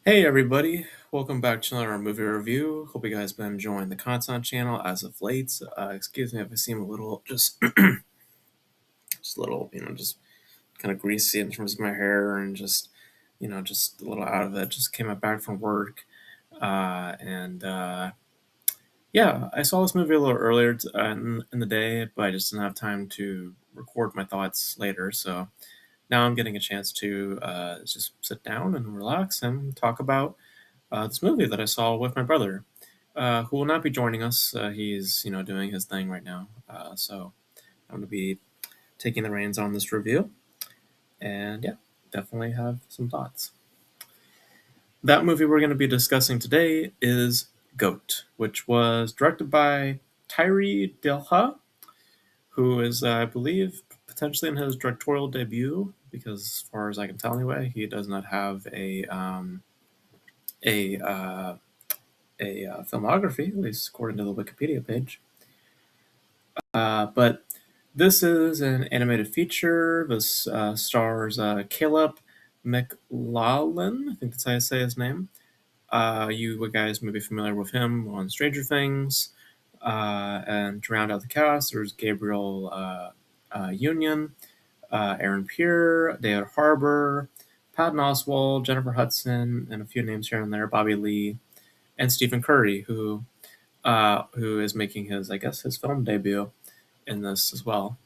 Hey everybody, welcome back to another movie review. Hope you guys been enjoying the content channel as of late. Excuse me if I seem a little just a little, just kind of greasy in terms of my hair and just a little out of it. Just came back from work, and yeah, I saw this movie a little earlier in the day, but I just didn't have time to record my thoughts later. So now I'm getting a chance to just sit down and relax and talk about this movie that I saw with my brother, who will not be joining us. He's doing his thing right now, so I'm going to be taking the reins on this review, and yeah, definitely have some thoughts. That movie we're going to be discussing today is Goat, which was directed by Tyree Delha, who is, I believe, potentially in his directorial debut, because as far as I can tell anyway, he does not have a filmography, at least according to the Wikipedia page. But this is an animated feature. This stars Caleb McLaughlin. I think that's how you say his name. You guys may be familiar with him on Stranger Things. And to round out the cast, there's Gabriel Union, Aaron Pure, David Harbour, Patton Oswalt, Jennifer Hudson, and a few names here and there, Bobby Lee, and Stephen Curry, who is making his, I guess, his film debut in this as well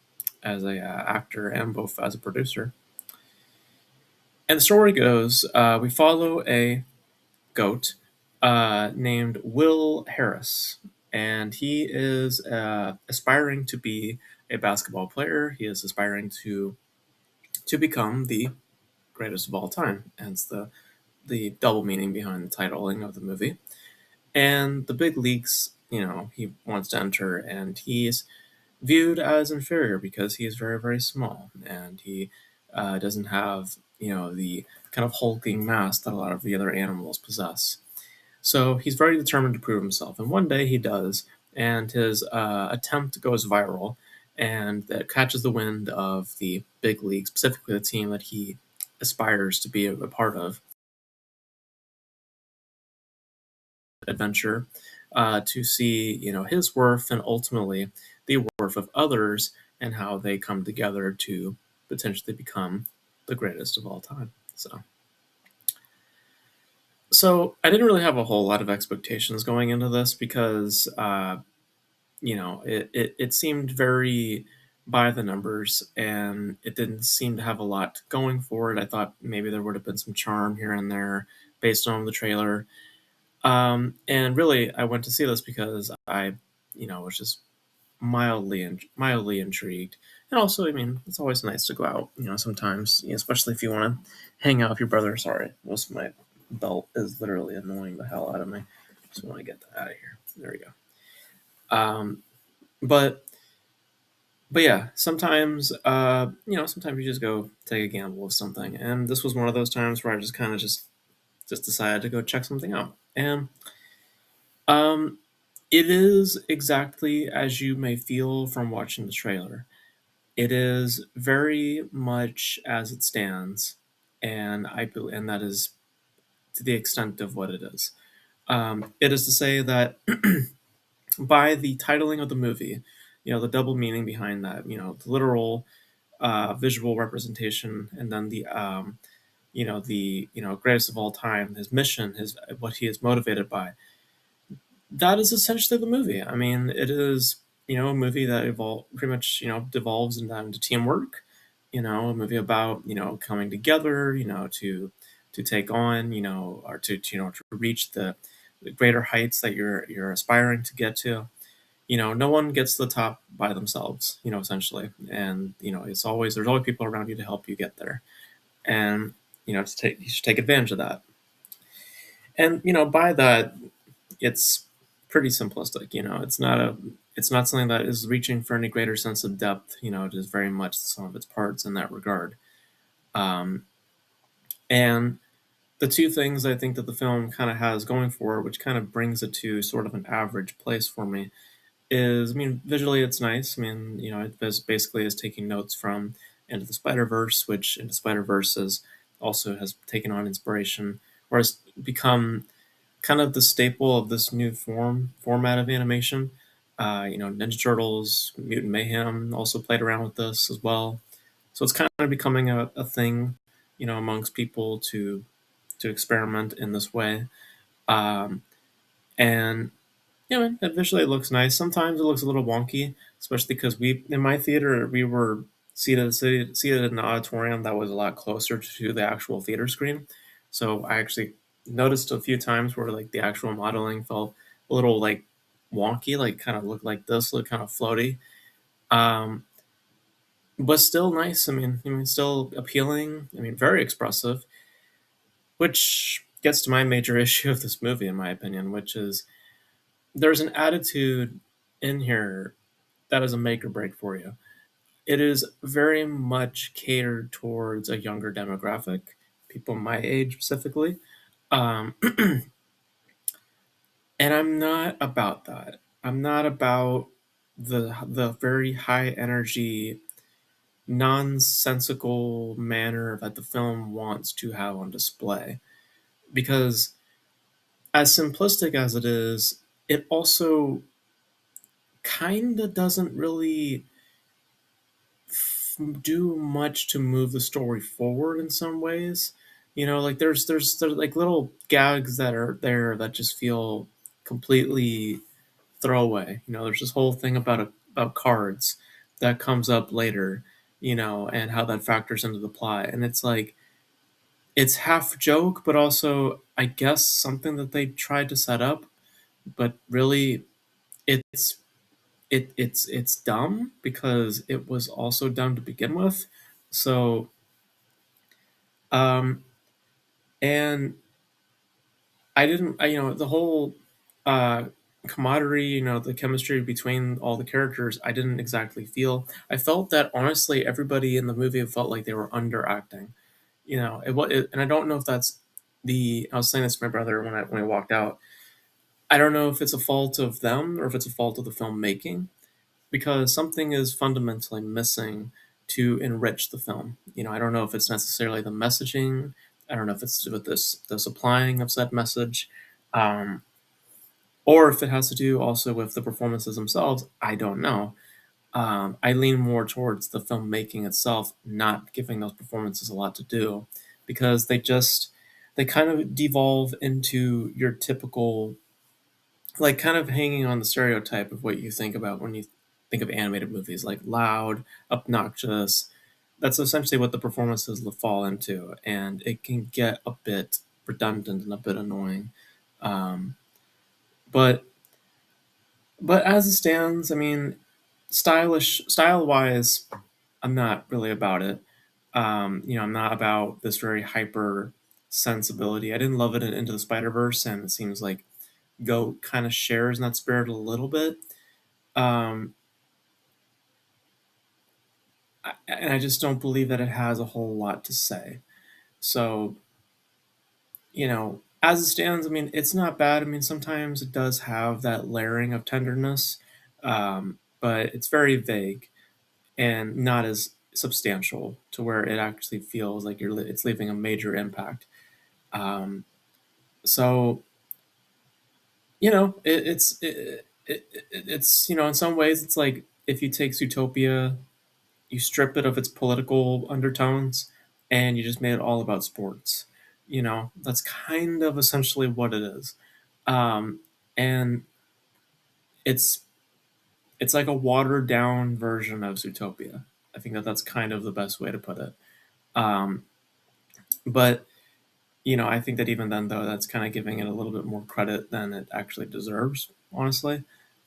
as a actor and both as a producer. And the story goes, we follow a goat named Will Harris, and he is aspiring to be a basketball player. He is aspiring to become the greatest of all time. Hence the double meaning behind the titling of the movie. And the big leagues, he wants to enter, and he's viewed as inferior because he is very, very small, and he doesn't have, the kind of hulking mass that a lot of the other animals possess. So he's very determined to prove himself, and one day he does, and his attempt goes viral, and that catches the wind of the big league, specifically the team that he aspires to be a part of. Adventure to see his worth and ultimately the worth of others and how they come together to potentially become the greatest of all time. So I didn't really have a whole lot of expectations going into this because it seemed very by the numbers, and it didn't seem to have a lot going for it. I thought maybe there would have been some charm here and there based on the trailer. And really, I went to see this because I, was just mildly intrigued. And also, I mean, it's always nice to go out, sometimes, especially if you want to hang out with your brother. Sorry, most of my belt is literally annoying the hell out of me. Just want to get that out of here. There we go. Um, but but yeah, sometimes sometimes you just go take a gamble with something, and this was one of those times where I just kind of just decided to go check something out. And um, it is exactly as you may feel from watching the trailer. It is very much as it stands, and and that is to the extent of what it is. It is to say that by the titling of the movie, the double meaning behind that, the literal visual representation, and then the greatest of all time, his mission, his what he is motivated by, that is essentially the movie. I mean, it is a movie that pretty much devolves into teamwork. A movie about coming together. To take on or to reach the greater heights that you're aspiring to get to. No one gets to the top by themselves. Essentially, and there's always people around you to help you get there, and you should take advantage of that. And by that, it's pretty simplistic. It's not something that is reaching for any greater sense of depth. It is very much the sum of its parts in that regard. Um, and the two things I think that the film kind of has going for it, which kind of brings it to sort of an average place for me, is, I mean, visually it's nice. I mean, basically is taking notes from Into the Spider Verse, which Into Spider Verse also has taken on inspiration or has become kind of the staple of this new format of animation. Ninja Turtles, Mutant Mayhem also played around with this as well. So it's kind of becoming a thing, amongst people to experiment in this way. Um, and yeah, man, it visually it looks nice. Sometimes it looks a little wonky, especially because we in my theater we were seated in an auditorium that was a lot closer to the actual theater screen. So I actually noticed a few times where like the actual modeling felt a little like wonky, like kind of looked like this, looked kind of floaty. Um, but still nice. I mean, still appealing. I mean, very expressive, which gets to my major issue of this movie, in my opinion, which is there's an attitude in here that is a make or break for you. It is very much catered towards a younger demographic, people my age specifically. Um, and I'm not about that. I'm not about the very high energy, nonsensical manner that the film wants to have on display. Because as simplistic as it is, it also kind of doesn't really do much to move the story forward in some ways. Like there's like little gags that are there that just feel completely throwaway. There's this whole thing about cards that comes up later, and how that factors into the plot. And it's like it's half joke, but also I guess something that they tried to set up, but really it's it's dumb because it was also dumb to begin with. So, um, and I didn't, the whole uh, camaraderie, the chemistry between all the characters, I didn't exactly feel. I felt that honestly, everybody in the movie felt like they were underacting. And I don't know if that's I was saying this to my brother when I walked out. I don't know if it's a fault of them or if it's a fault of the filmmaking because something is fundamentally missing to enrich the film. I don't know if it's necessarily the messaging. I don't know if it's with this the supplying of said message, um, or if it has to do also with the performances themselves. I don't know. I lean more towards the filmmaking itself, not giving those performances a lot to do, because they kind of devolve into your typical like kind of hanging on the stereotype of what you think about when you think of animated movies, like loud, obnoxious. That's essentially what the performances fall into, and it can get a bit redundant and a bit annoying. Um, but but as it stands, I mean, style wise, I'm not really about it. I'm not about this very hyper sensibility. I didn't love it in Into the Spider Verse, and it seems like Go kind of shares in that spirit a little bit. Um, and I just don't believe that it has a whole lot to say. So, as it stands, I mean, it's not bad. I mean, sometimes it does have that layering of tenderness, but it's very vague and not as substantial to where it actually feels like it's leaving a major impact. Um, so, it's in some ways it's like if you take Zootopia, you strip it of its political undertones and you just made it all about sports. That's kind of essentially what it is. Um, and it's it's like a watered down version of Zootopia. I think that that's kind of the best way to put it. Um, but I think that even then though that's kind of giving it a little bit more credit than it actually deserves, honestly.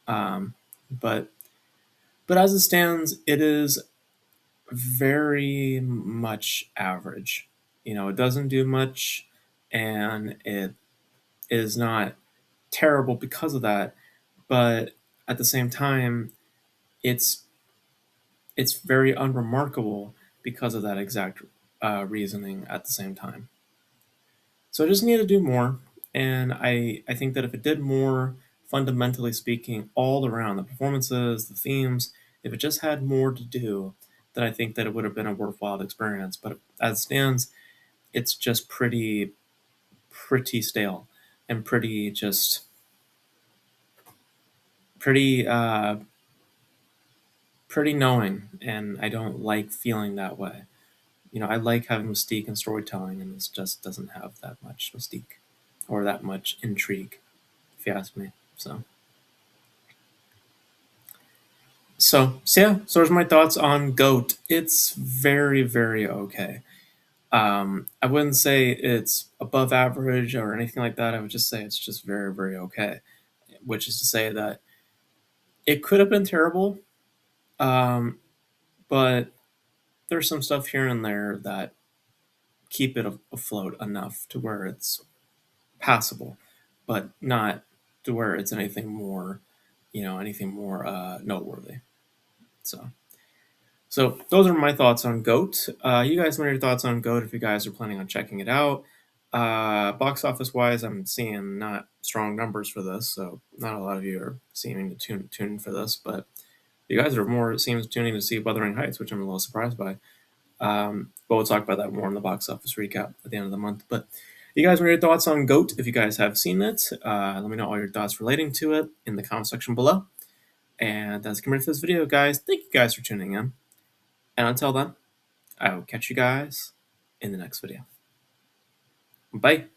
Um, but but as it stands, it is very much average. It doesn't do much, and it is not terrible because of that. But at the same time, it's it's very unremarkable because of that exact reasoning. At the same time, so it just need to do more. And I think that if it did more, fundamentally speaking, all around the performances, the themes, if it just had more to do, then I think that it would have been a worthwhile experience. But as it stands, it's just pretty stale and pretty just pretty pretty knowing, and I don't like feeling that way. I like having mystique and storytelling, and this just doesn't have that much mystique or that much intrigue, if you ask me. So yeah, so there's my thoughts on Goat. It's very, very okay. I wouldn't say it's above average or anything like that. I would just say it's just very, very okay, which is to say that it could have been terrible, um, but there's some stuff here and there that keep it afloat enough to where it's passable, but not to where it's anything more noteworthy. So, so those are my thoughts on Goat. You guys, what are your thoughts on Goat? If you guys are planning on checking it out, box office wise, I'm seeing not strong numbers for this, so not a lot of you are seeming to tune for this, but you guys are more, it seems, tuning to see Wuthering Heights, which I'm a little surprised by. But we'll talk about that more in the box office recap at the end of the month. But you guys, what are your thoughts on Goat? If you guys have seen it, let me know all your thoughts relating to it in the comment section below. And that's coming for this video, guys. Thank you guys for tuning in. And until then, I will catch you guys in the next video. Bye.